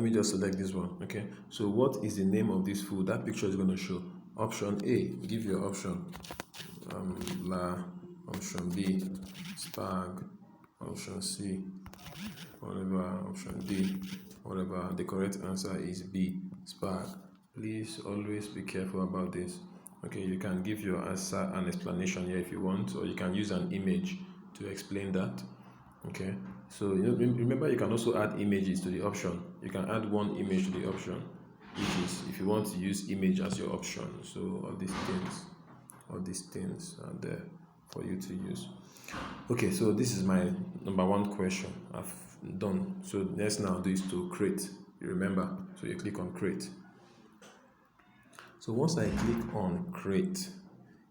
let me just select this one. Okay, so what is the name of this food? That picture is going to show. Option A, give your option. La. Option B, spag. Option C, whatever. Option D, whatever. The correct answer is B, spag. Please always be careful about this. Okay, you can give your answer and explanation here if you want, or you can use an image to explain that. Okay, so remember, you can also add images to the option. You can add one image to the option, which is if you want to use image as your option. So all these things are there for you to use. Okay, so this is my number one question. I've done. So next now do is to create. You remember, so you click on create. So once I click on create,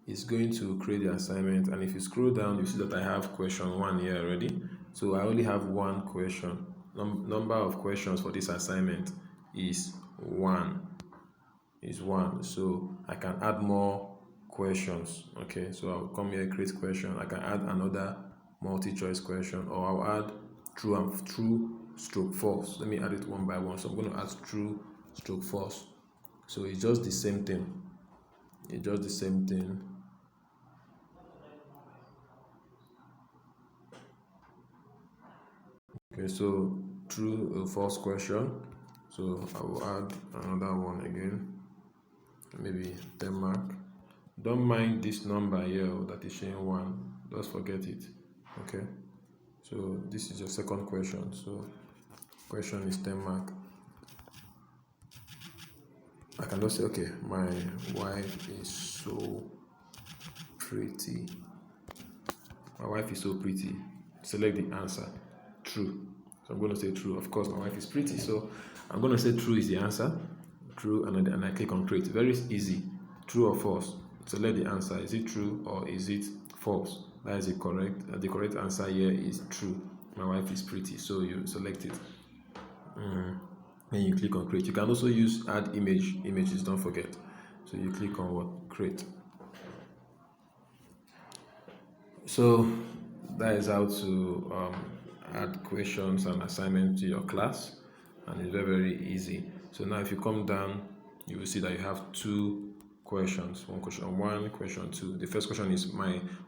it's going to create the assignment, and if you scroll down, you see that I have question 1 here already. So I only have one question. Number of questions for this assignment is 1. So I can add more questions. Okay, so I'll come here, create question. I can add another multi-choice question, or I'll add true stroke false. Let me add it one by one. So I'm going to add true stroke false. So it's just the same thing. Okay, so true false question. So I will add another one again, maybe Denmark. Don't mind this number here that is showing 1, just forget it. Okay, so this is your second question. So question is Denmark. I can just say, okay, my wife is so pretty. My wife is so pretty. Select the answer. True. So I'm going to say true. Of course, my wife is pretty. So I'm going to say true is the answer. True, and I click on create. Very easy. True or false. Select the answer. Is it true or is it false? That is correct. The correct answer here is true. My wife is pretty. So you select it. Then you click on create. You can also use add images, don't forget. So you click on what? Create. So that is how to add questions and assignments to your class, and it's very, very easy. So now if you come down, you will see that you have 2 questions. Question 1, question 2. The first question is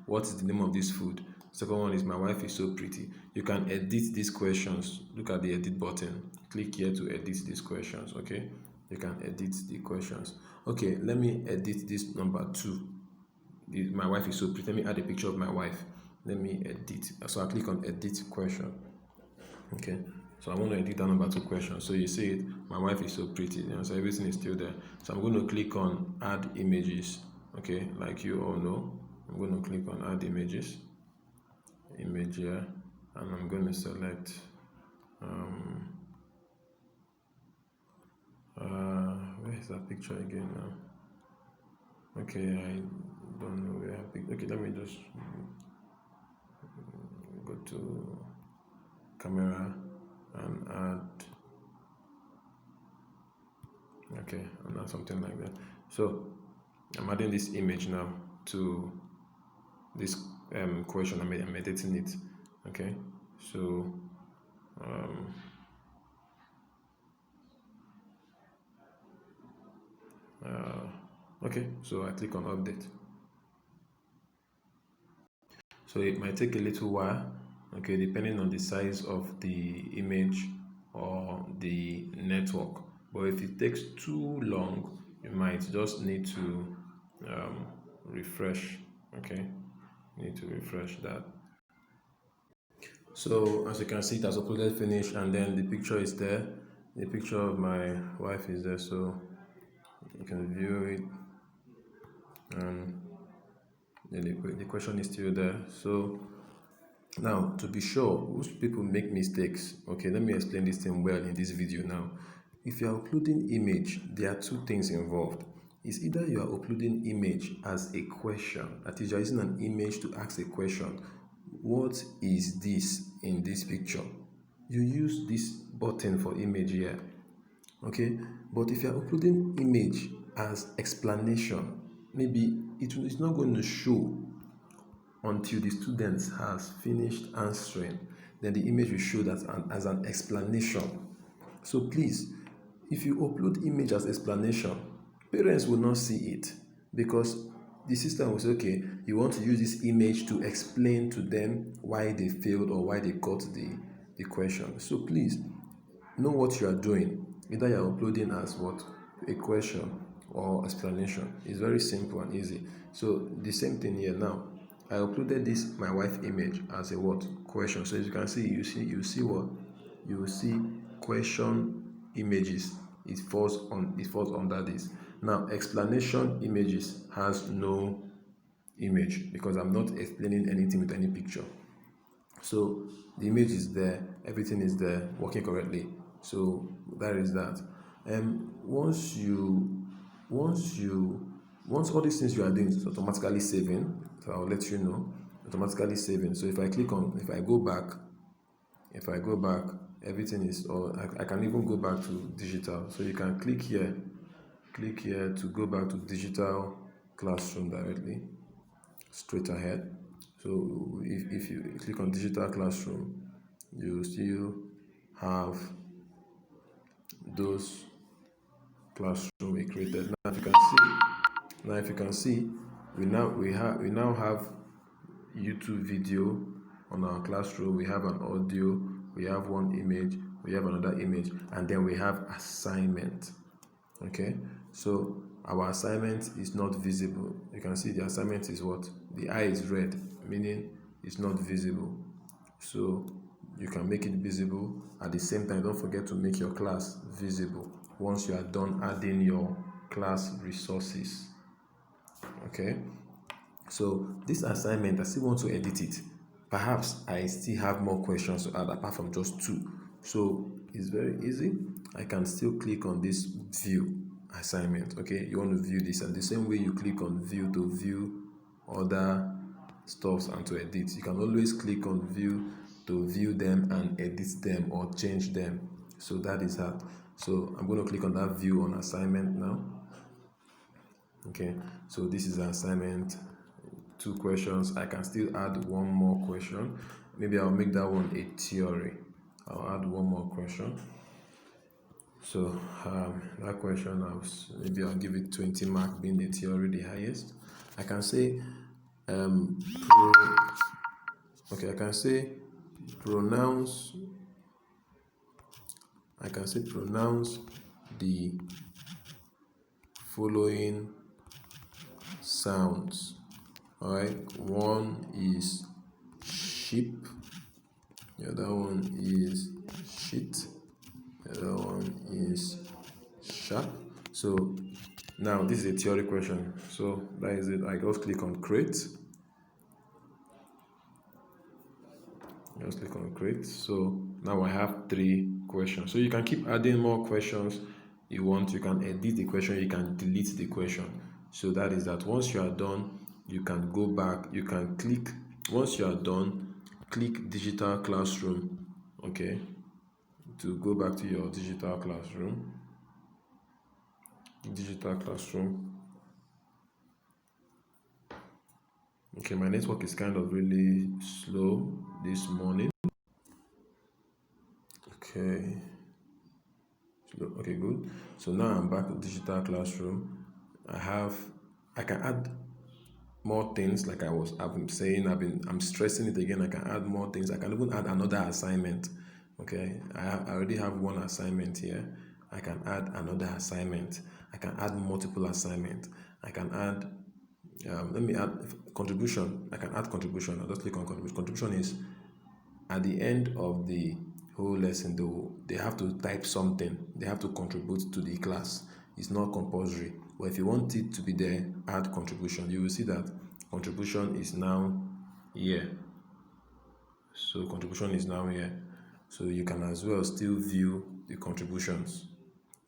what is the name of this food? Second one is my wife is so pretty. You can edit these questions. Look at the edit button. Click here to edit these questions. Okay, you can edit the questions. Okay, let me edit this number 2. My wife is so pretty. Let me add a picture of my wife. Let me edit. So I click on edit question. Okay, so I want to edit that number 2 question. So you see it, my wife is so pretty. So everything is still there. So I'm going to click on add images. Okay, like you all know, I'm going to click on add images. Image here, and I'm going to select where is that picture again now? Okay, I don't know where I picked. Okay, let me just go to camera and add. Okay, and add something like that. So I'm adding this image now to this question. I'm editing it. Okay, so okay, so I click on update. So it might take a little while, okay, depending on the size of the image or the network. But if it takes too long, you might just need to refresh. Okay, you need to refresh that. So as you can see, it has uploaded finish, and then the picture is there. The picture of my wife is there, so you can view it, and the question is still there. So now, to be sure, most people make mistakes. Okay, let me explain this thing well in this video now. If you are uploading image, there are 2 things involved. It's either you are uploading image as a question, that is, you are using an image to ask a question. What is this in this picture? You use this button for image here. Okay, but if you are uploading image as explanation, maybe it is not going to show until the student has finished answering. Then the image will show that as an explanation. So please, if you upload image as explanation, parents will not see it, because the system will say, okay, you want to use this image to explain to them why they failed or why they got the question. So please, know what you are doing. Either you are uploading as what? A question or explanation. It's very simple and easy. So the same thing here now. I uploaded this my wife image as a what? Question. So as you can see, you see what? You will see question images. It falls under this. Now explanation images has no image because I'm not explaining anything with any picture. So the image is there, everything is there, working correctly. So that is that. And once all these things you are doing is automatically saving, so I'll let you know, automatically saving. So if I go back, everything is, or I can even go back to digital. So you can click here to go back to digital classroom directly, straight ahead. So if you click on digital classroom, you still have those classroom we created. Now if you can see, we now have YouTube video on our classroom. We have an audio, we have one image, we have another image, and then we have assignment. Okay, so our assignment is not visible. You can see the assignment is what? The eye is red, meaning it's not visible. So you can make it visible. At the same time, don't forget to make your class visible once you are done adding your class resources. Okay, so this assignment, I still want to edit it. Perhaps I still have more questions to add apart from just 2. So it's very easy. I can still click on this view assignment. Okay, you want to view this, and the same way you click on view to view other stuffs and to edit, you can always click on view to view them and edit them or change them. So that is how. So I'm going to click on that view on assignment now. Okay, so this is an assignment, 2 questions. I can still add one more question. Maybe I'll make that one a theory. I'll add one more question. So that question, maybe I'll give it 20 mark, being the theory the highest. I can say I can say pronounce the following sounds. All right, one is sheep, the other one is shit, the other one is sharp. So now this is a theory question. So that is it. I just click on create. So now I have 3 questions. So you can keep adding more questions you want. You can edit the question, you can delete the question. So that is that. Once you are done, you can go back, you can click. Once you are done, click digital classroom. Okay, to go back to your digital classroom. Okay, my network is kind of really slow this morning. Okay, good. So now I'm back to digital classroom. I can add more things, like I've been saying, I'm stressing it again. I can add more things. I can even add another assignment. Okay, I already have one assignment here. I can add another assignment. I can add multiple assignment. I can add let me add contribution. I can add contribution. I'll just click on contribution. Contribution is at the end of the whole lesson, they have to type something. They have to contribute to the class. It's not compulsory, but if you want it to be there, add contribution. You will see that contribution is now here. So contribution is now here. So you can as well still view the contributions.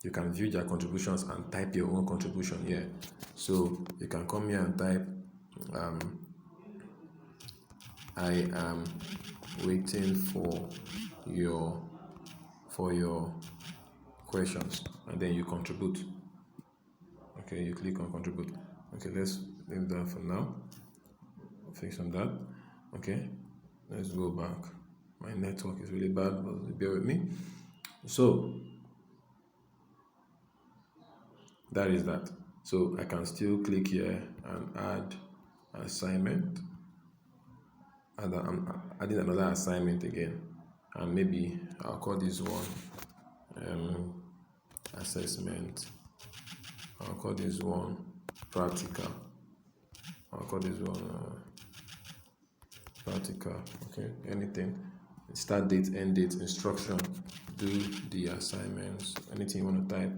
You can view their contributions and type your own contribution here. So you can come here and type I am waiting for your questions, and then you contribute. Okay, you click on contribute. Okay, let's leave that for now. Fix on that. Okay, let's go back. My network is really bad, but bear with me. So that is that. So I can still click here and add assignment, and I'm adding another assignment again, and maybe I'll call this one assessment. I'll call this one practical. I'll call this one practical. Okay, anything. Start date, end date, instruction, do the assignments, anything you want to type.